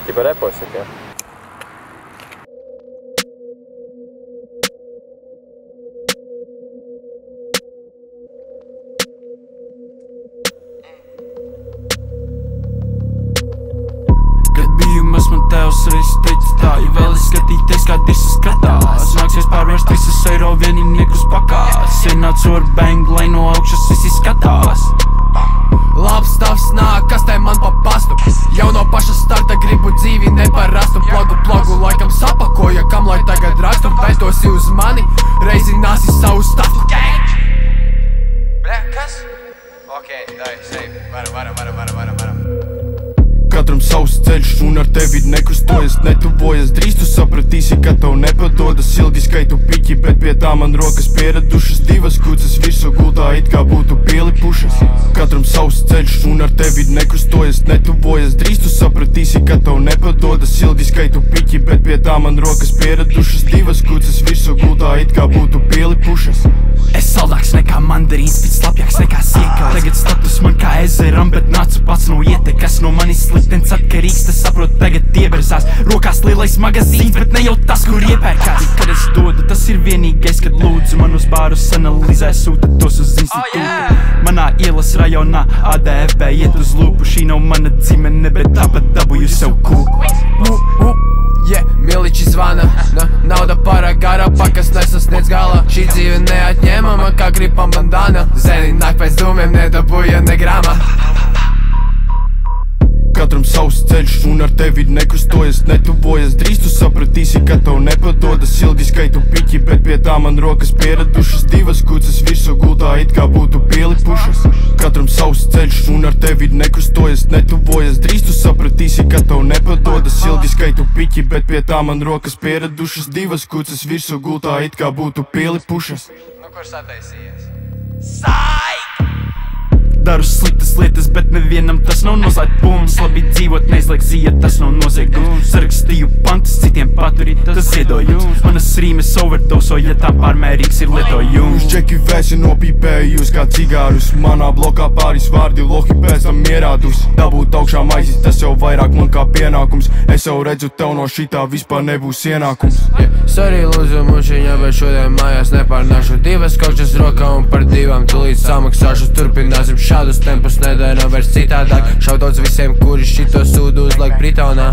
Tipa reposik, jā. Kad biju maz man tevs reiz teica tā, ja vēl skatīties kā dirsa skatās, nāksies pārvērst visas eiro vienīniekus pakās. Ienācu ar bang, lai no augšas visi skatās. Labs tavs nāk, kas te man pa pastu. Jau no paša starta gribu dzīvi neparastu. Plogu laikam sapakoja, kam lai tagad rakstu. Betosi uz mani, reizināsi savu stafu. Bļa, kas? Ok, dai, safe, varam. Katram savs ceļš un ar tevi nekrustojas, netuvojas. Drīz tu sapratīsi, ka tev nepadodas. Ilgi skaitu piķi, bet pie tā man rokas pieradušas. Divas kūcas virsū gultā, it kā būtu pielipušas. Katram savs ceļš un ar tevi nekrustojas, netuvojas. Drīz tu sapratīsi, ka tev nepadodas. Ilgi skaitu piķi, bet pie tā man rokas pieradušas. Divas kūcas virsū gultā, it kā būtu pielipušas. Es saldāks nekā mandarīns, pēc slapjāks nekā siekals. Tagad status man kā ezeram, bet nācu pats no ietekas. No manis liktenis atkarīgs, tas saprot tagad ieberzās. Rokās lielais magazīns, bet ne jau tas, kur iepērkās. Kad es dodu, tas ir vienīgais, kad lūdzu man uz bārus analizē, sūta tos uz institūtu. Manā ielas rajonā ADFB iet uz lūpu. Šī nav mana dzimene, bet tāpat dabūju sev kūku. Miliči zvana, nauda pārāk gara, pakas nesasniedz galā. Šī dzīve neatņemama, kā gripa bandana. Zeni nāk pēc dūmiem, nedabūja ne grama. Katram savs ceļš un ar tevi nekrustojas, netuvojas. Drīz tu sapratīsi, ka tev nepadodas. Ilgi skaitu piķi, bet pie tā man rokas pieradušas. Divas kūcas virsū gultā, it kā būtu pielipušas. Katram savs ceļš un ar tevi nekrustojas, netuvojas. Drīz tu sapratīsi, ka tev nepadodas. Ilgi skaitu piķi, bet pie tā man rokas pieradušas. Divas kūcas virsū gultā, it kā būtu pielipušas. Nu, kur sataisījies? Daru sliktas lietas, bet nevienam tas nav noslēpums. Labi dzīvot, neizliek ziet, tas nav noziegums. Sarakstīju pantus, citiem paturīt, tas ziedojums. Manas rīmes overdoso, ja tā pārmērīgs ir lietojums. Džeki vēsi nopīpēju jūs kā cigārus. Manā blokā pāris vārdi, lohi pēc tam ierādus. Dabūt augšā maizis, tas jau vairāk man kā pienākums. Es jau redzu, tev no šitā vispār nebūs ienākums. Sorry, lūdzu, mušiņā, bet šodien mājās nepārnāšu. Divas kokšas rokā un par divām tulīt samaksāšu. Turpināsim šādus tempus, nedaram vairs citādāk. Šautauts visiem, kuri šito sūdu uzlaik Britānā.